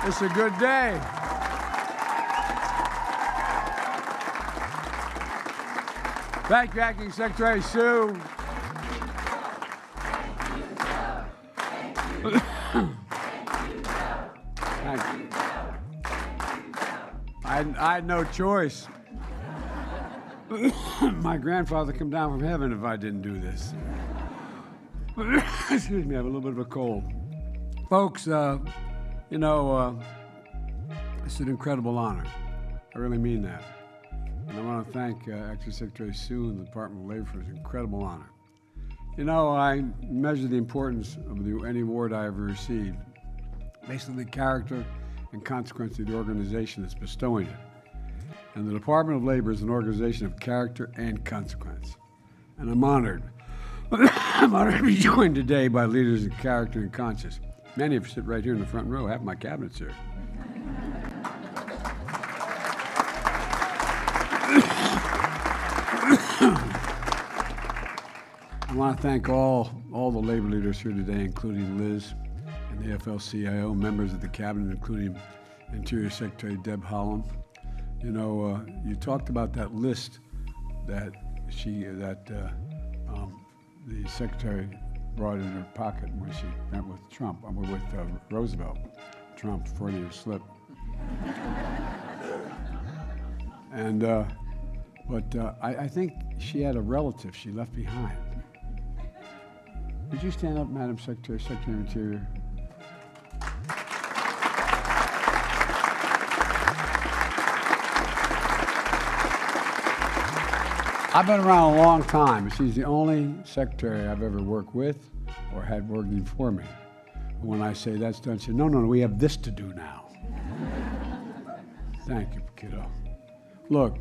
It's a good day. Thank you, Acting Secretary Sue. Thank you. I had no choice. My grandfather come down from heaven if I didn't do this. Excuse me, I have a little bit of a cold. Folks, it's an incredible honor. I really mean that. And I want to thank Acting Secretary Sue and the Department of Labor for this incredible honor. You know, I measure the importance of any award I ever received based on the character and consequence of the organization that's bestowing it. And the Department of Labor is an organization of character and consequence. And I'm honored. I'm honored to be joined today by leaders of character and conscience. Many of you sit right here in the front row. Half my cabinet's here. I want to thank all the labor leaders here today, including Liz and the AFL-CIO, members of the cabinet, including Interior Secretary Deb Holland. You know, you talked about that list that the secretary brought in her pocket when she met with Trump, with Roosevelt. Trump, Freudian slip. And I think she had a relative she left behind. Would you stand up, Madam Secretary, Secretary of Interior? I've been around a long time. She's the only secretary I've ever worked with or had working for me. When I say that's done, she said, no, we have this to do now. Thank you, kiddo. Look,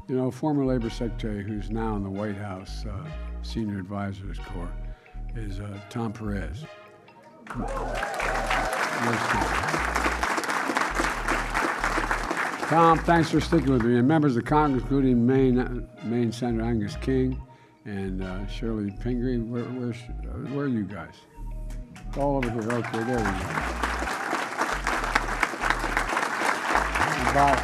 you know, former Labor Secretary who's now in the White House Senior Advisors Corps is Tom Perez. Tom, thanks for sticking with me. And members of Congress, including Maine Senator Angus King and Shirley Pingree. Where are you guys? All over here. Okay, there we go.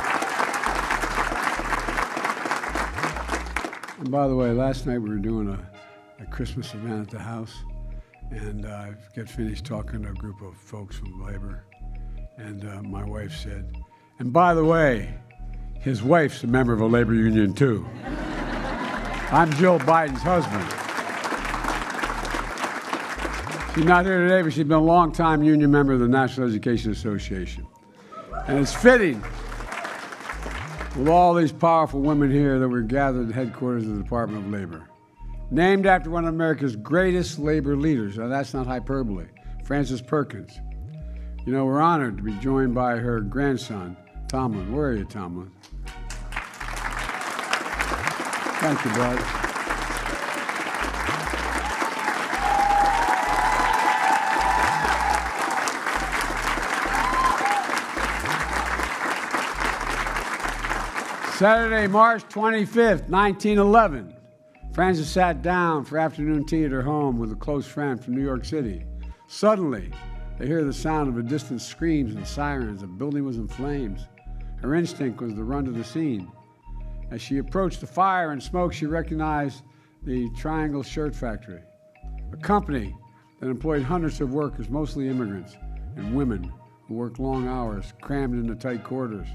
And by the way, last night we were doing a Christmas event at the house, and I got finished talking to a group of folks from labor, and my wife said, and by the way, his wife's a member of a labor union too. I'm Joe Biden's husband. She's not here today, but she's been a long-time union member of the National Education Association. And it's fitting, with all these powerful women here, that we're gathered at the headquarters of the Department of Labor. Named after one of America's greatest labor leaders. Now, that's not hyperbole. Frances Perkins. You know, we're honored to be joined by her grandson, Tomlin. Where are you, Tomlin? Thank you, bud. Saturday, March 25th, 1911. Frances sat down for afternoon tea at her home with a close friend from New York City. Suddenly, they hear the sound of a distant screams and sirens. The building was in flames. Her instinct was to run to the scene. As she approached the fire and smoke, she recognized the Triangle Shirt Factory, a company that employed hundreds of workers, mostly immigrants and women who worked long hours, crammed into tight quarters,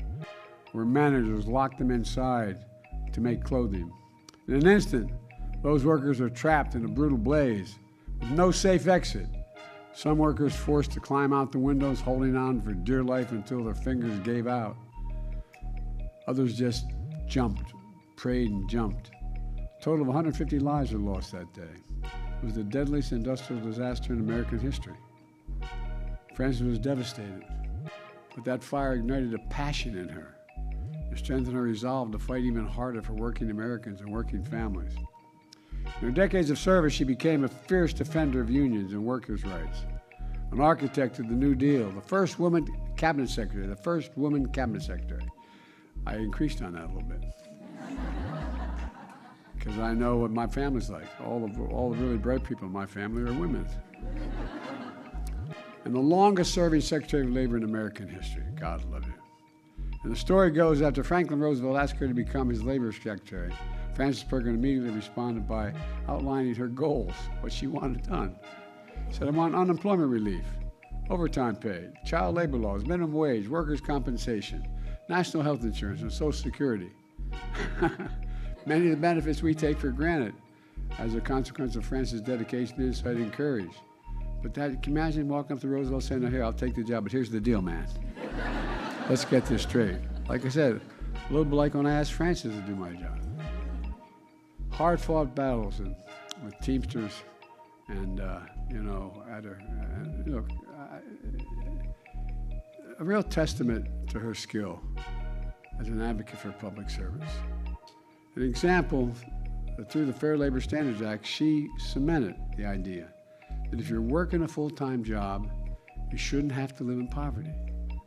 where managers locked them inside to make clothing. In an instant, those workers are trapped in a brutal blaze with no safe exit. Some workers forced to climb out the windows, holding on for dear life until their fingers gave out. Others just jumped, prayed and jumped. A total of 150 lives were lost that day. It was the deadliest industrial disaster in American history. Frances was devastated, but that fire ignited a passion in her. It strengthened her resolve to fight even harder for working Americans and working families. In her decades of service, she became a fierce defender of unions and workers' rights, an architect of the New Deal, the first woman cabinet secretary. I increased on that a little bit because I know what my family's like. All the really bright people in my family are women. and the longest-serving Secretary of Labor in American history. God love you. And the story goes, after Franklin Roosevelt asked her to become his labor secretary, Frances Perkins immediately responded by outlining her goals, what she wanted done. She said, I want unemployment relief, overtime pay, child labor laws, minimum wage, workers' compensation, national health insurance, and Social Security. Many of the benefits we take for granted as a consequence of Frances' dedication to this, I'd encourage. But that, can you imagine walking up to Roosevelt saying, here, I'll take the job, but here's the deal, man. Let's get this straight. Like I said, a little bit like when I asked Frances to do my job. Hard-fought battles with Teamsters and, a real testament to her skill as an advocate for public service. An example, through the Fair Labor Standards Act, she cemented the idea that if you're working a full-time job, you shouldn't have to live in poverty.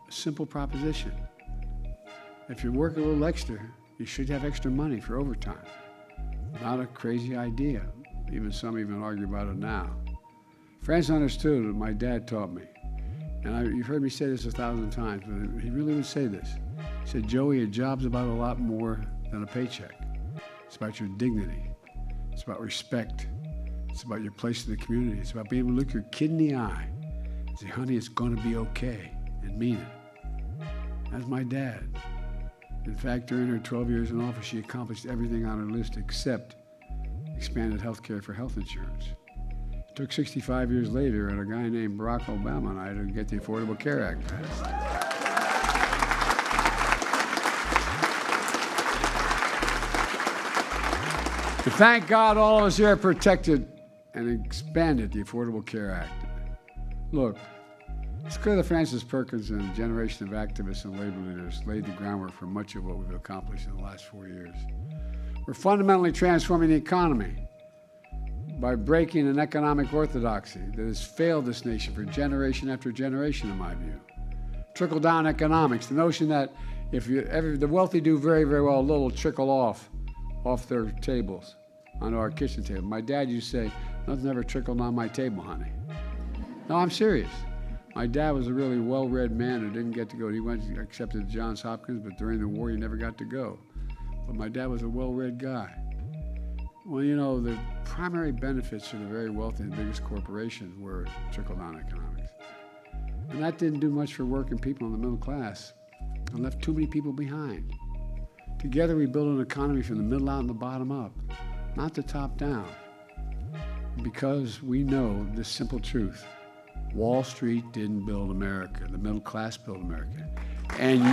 A simple proposition. If you work a little extra, you should have extra money for overtime. Not a crazy idea. Some even argue about it now. Frances understood what my dad taught me. And you've heard me say this 1,000 times, but he really would say this. He said, Joey, a job's about a lot more than a paycheck. It's about your dignity. It's about respect. It's about your place in the community. It's about being able to look your kid in the eye and say, honey, it's going to be okay, and mean it. That's my dad. In fact, during her 12 years in office, she accomplished everything on her list except expanded health care for health insurance. It took 65 years later and a guy named Barack Obama and I to get the Affordable Care Act passed. But thank God all of us here protected and expanded the Affordable Care Act. Look, it's clear that Frances Perkins and a generation of activists and labor leaders laid the groundwork for much of what we've accomplished in the last 4 years. We're fundamentally transforming the economy by breaking an economic orthodoxy that has failed this nation for generation after generation, in my view. Trickle-down economics, the notion that if the wealthy do very, very well, a little trickle off their tables onto our kitchen table. My dad used to say, nothing ever trickled on my table, honey. No, I'm serious. My dad was a really well-read man who didn't get to go. He went accepted to Johns Hopkins, but during the war, he never got to go. But my dad was a well-read guy. Well, the primary benefits to the very wealthy and biggest corporations were trickle-down economics. And that didn't do much for working people in the middle class and left too many people behind. Together, we built an economy from the middle out and the bottom up, not the top down. Because we know this simple truth. Wall Street didn't build America. The middle class built America. And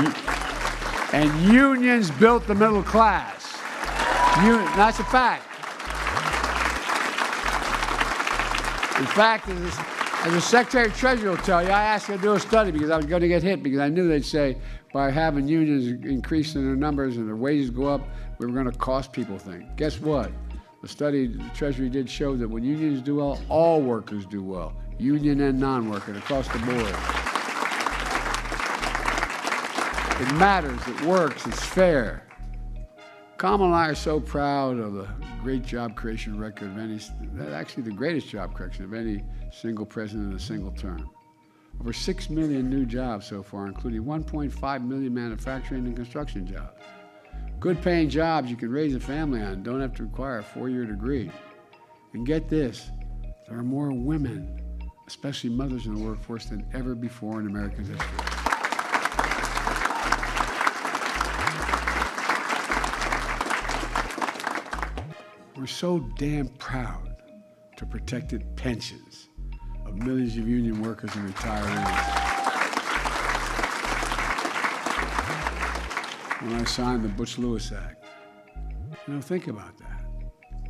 unions built the middle class. That's a fact. In fact, as the Secretary of Treasury will tell you, I asked her to do a study because I was going to get hit because I knew they'd say by having unions increasing their numbers and their wages go up, we were going to cost people things. Guess what? The study the Treasury did show that when unions do well, all workers do well, union and non-worker, across the board. It matters, it works, it's fair. Kamala and I are so proud of the great job creation record of actually the greatest job creation of any single president in a single term. Over 6 million new jobs so far, including 1.5 million manufacturing and construction jobs. Good paying jobs you can raise a family on, don't have to require a 4-year degree. And get this, there are more women, especially mothers in the workforce, than ever before in American history. We're so damn proud to protected pensions of millions of union workers and retirees. When I signed the Butch-Lewis Act, think about that.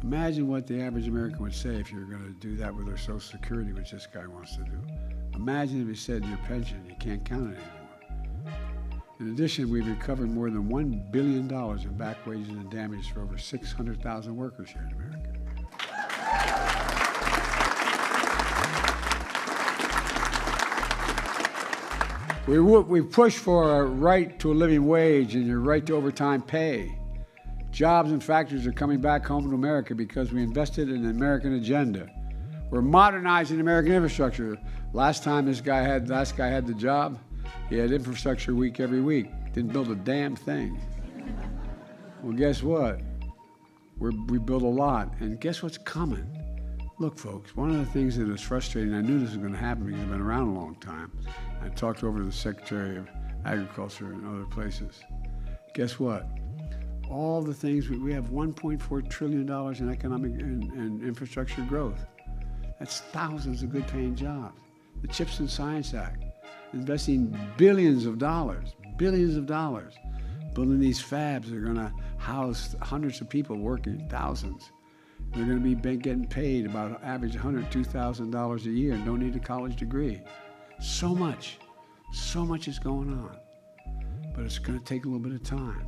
Imagine what the average American would say if you were going to do that with their Social Security, which this guy wants to do. Imagine if he said your pension, you can't count it anymore. In addition, we've recovered more than $1 billion in back wages and damages for over 600,000 workers here in America. We push for a right to a living wage and your right to overtime pay. Jobs and factories are coming back home to America because we invested in an American agenda. We're modernizing American infrastructure. Last guy had the job, he had infrastructure week every week. Didn't build a damn thing. Well, guess what? We built a lot, and guess what's coming? Look, folks, one of the things that is frustrating, I knew this was going to happen because I've been around a long time. I talked over to the Secretary of Agriculture and other places. Guess what? All the things, we have $1.4 trillion in economic and infrastructure growth. That's thousands of good-paying jobs. The CHIPS and Science Act, investing billions of dollars, building these fabs that are going to house hundreds of people working, thousands. They're going to be getting paid about average $102,000 a year and don't need a college degree. So much is going on. But it's going to take a little bit of time.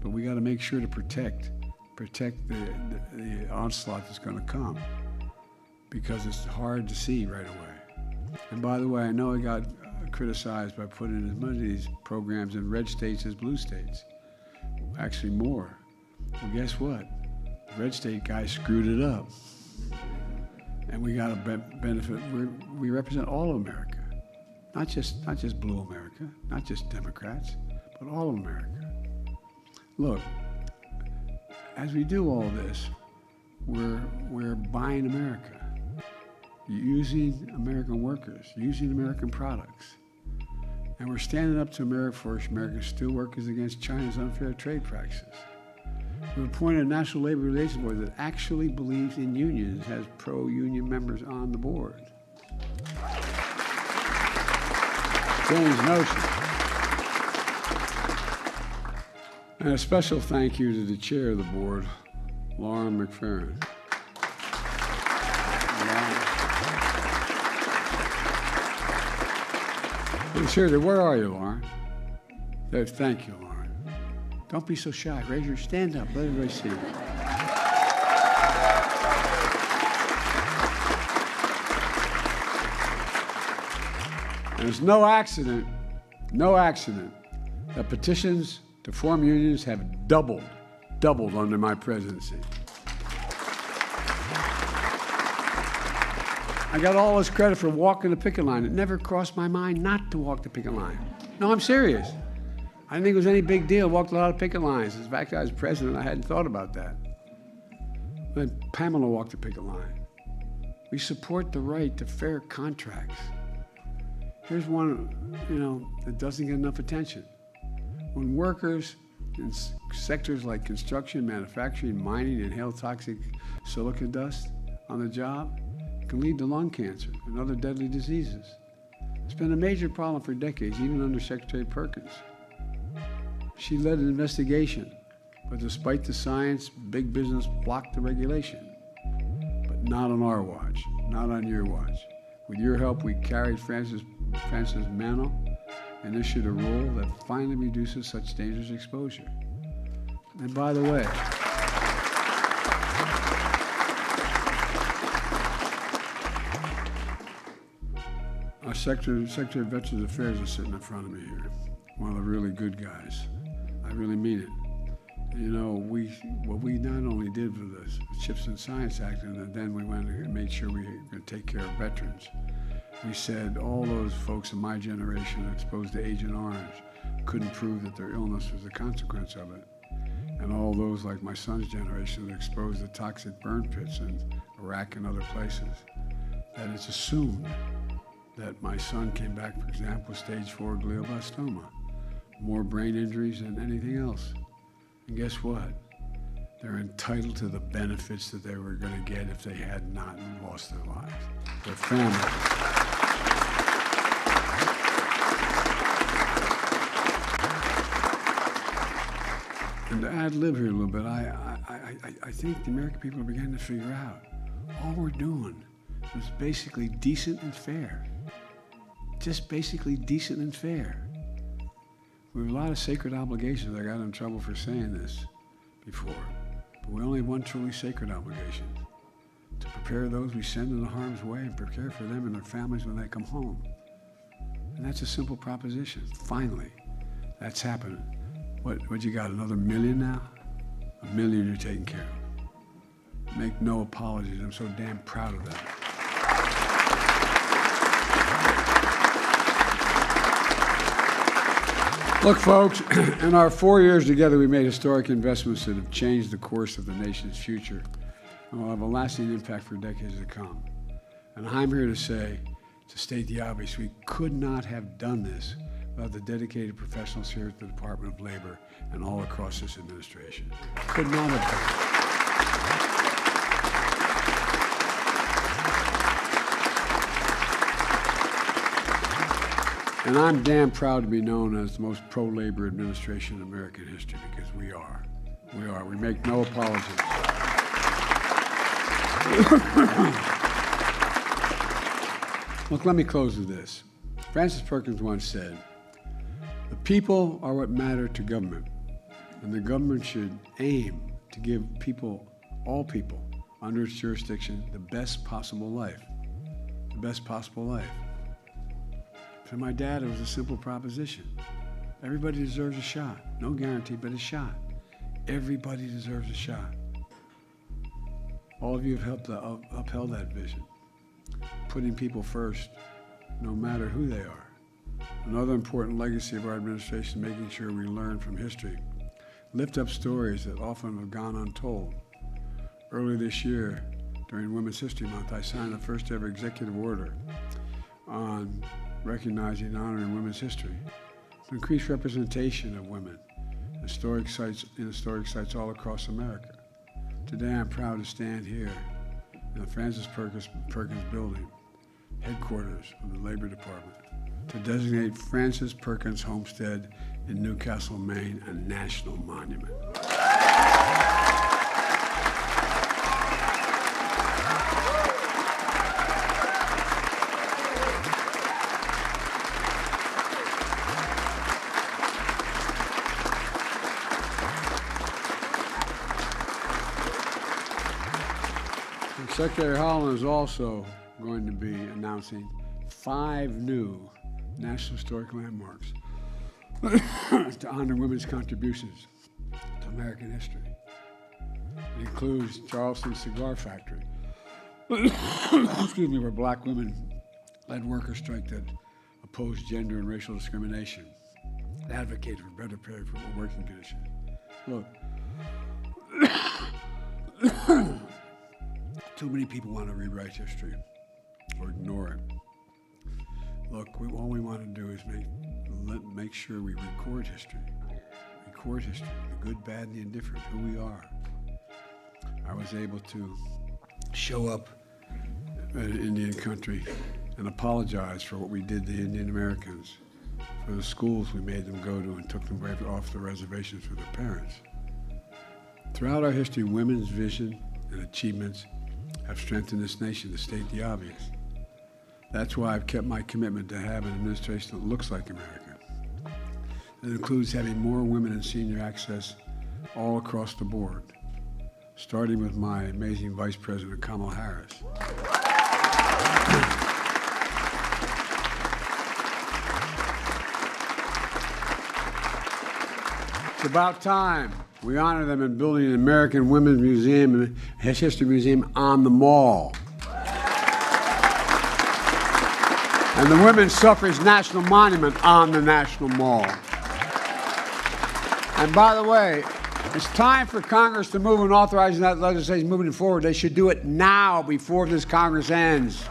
But we got to make sure to protect the onslaught that's going to come, because it's hard to see right away. And by the way, I know I got criticized by putting as many of these programs in red states as blue states. Actually more. Well, guess what? The red state guys screwed it up. And we got to benefit. We represent all of America. Not just blue America, not just Democrats, but all of America. Look, as we do all this, we're buying America, using American workers, using American products. And we're standing up to America for American steelworkers against China's unfair trade practices. We're appointing a National Labor Relations Board that actually believes in unions, has pro-union members on the board. James Notion. And a special thank you to the chair of the board, Lauren McFerrin. Seriously, where are you, Lauren? There, thank you, Lauren. Don't be so shy. Stand up. Let everybody see you. And it's no accident that petitions to form unions have doubled under my presidency. I got all this credit for walking the picket line. It never crossed my mind not to walk the picket line. No, I'm serious. I didn't think it was any big deal. Walked a lot of picket lines. In fact, I was president. I hadn't thought about that. Then Pamela walked the picket line. We support the right to fair contracts. Here's one, that doesn't get enough attention. When workers in sectors like construction, manufacturing, mining inhale toxic silica dust on the job, it can lead to lung cancer and other deadly diseases. It's been a major problem for decades, even under Secretary Perkins. She led an investigation, but despite the science, big business blocked the regulation. But not on our watch, not on your watch. With your help, we carried Francis Mantle and issued a rule that finally reduces such dangerous exposure. And by the way, our Secretary of Veterans Affairs is sitting in front of me here, one of the really good guys. I really mean it. What we not only did with the CHIPS and Science Act, and then we went and made sure we were going to take care of veterans. We said all those folks in my generation exposed to Agent Orange couldn't prove that their illness was a consequence of it. And all those like my son's generation that exposed to toxic burn pits in Iraq and other places, that it's assumed that my son came back, for example, with stage 4 glioblastoma, more brain injuries than anything else. And guess what? They're entitled to the benefits that they were going to get if they had not lost their lives, their families. And to ad-lib here a little bit, I think the American people are beginning to figure out all we're doing is basically decent and fair. Just basically decent and fair. We have a lot of sacred obligations. I got in trouble for saying this before. But we only have one truly sacred obligation: to prepare those we send into harm's way and prepare for them and their families when they come home. And that's a simple proposition. Finally, that's happening. What you got, another million now? 1 million you're taking care of. Make no apologies. I'm so damn proud of that. Look, folks, in our 4 years together, we made historic investments that have changed the course of the nation's future and will have a lasting impact for decades to come. And I'm here to say, to state the obvious, we could not have done this without the dedicated professionals here at the Department of Labor and all across this administration. Could not have done it. And I'm damn proud to be known as the most pro-labor administration in American history, because we are. We are. We make no apologies. Look, let me close with this. Francis Perkins once said, "The people are what matter to government, and the government should aim to give people, all people, under its jurisdiction, the best possible life." The best possible life. For my dad, it was a simple proposition. Everybody deserves a shot. No guarantee, but a shot. Everybody deserves a shot. All of you have helped upheld that vision, putting people first, no matter who they are. Another important legacy of our administration is making sure we learn from history, lift up stories that often have gone untold. Earlier this year, during Women's History Month, I signed the first ever executive order on recognizing and honoring women's history, to increase representation of women in historic sites all across America. Today, I'm proud to stand here in the Francis Perkins building, headquarters of the Labor Department, to designate Francis Perkins Homestead in Newcastle, Maine, a national monument. Secretary Holland is also going to be announcing 5 new National Historic Landmarks to honor women's contributions to American history. It includes Charleston's Cigar Factory, excuse me, where black women led worker strike that opposed gender and racial discrimination, and advocated for better pay for working conditions. Look, too many people want to rewrite history or ignore it. Look, all we want to do is make sure we record history, the good, bad, and the indifferent, who we are. I was able to show up in an Indian country and apologize for what we did to Indian Americans, for the schools we made them go to and took them right off the reservations for their parents. Throughout our history, women's vision and achievements have strengthened this nation, to state the obvious. That's why I've kept my commitment to have an administration that looks like America. It includes having more women in senior access all across the board, starting with my amazing Vice President, Kamala Harris. It's about time we honor them in building an American Women's Museum, History Museum on the Mall. And the Women's Suffrage National Monument on the National Mall. And by the way, it's time for Congress to move and authorizing that legislation moving forward. They should do it now before this Congress ends.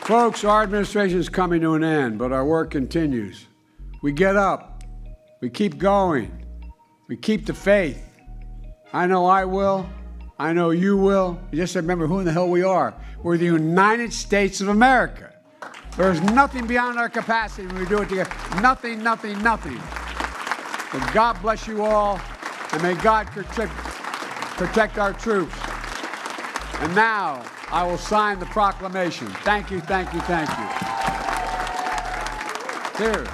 Folks, our administration is coming to an end, but our work continues. We get up, we keep going, we keep the faith. I know I will, I know you will. You just remember who in the hell we are. We're the United States of America. There's nothing beyond our capacity when we do it together. Nothing, nothing, nothing. But God bless you all, and may God protect our troops. And now, I will sign the proclamation. Thank you, thank you, thank you. Here.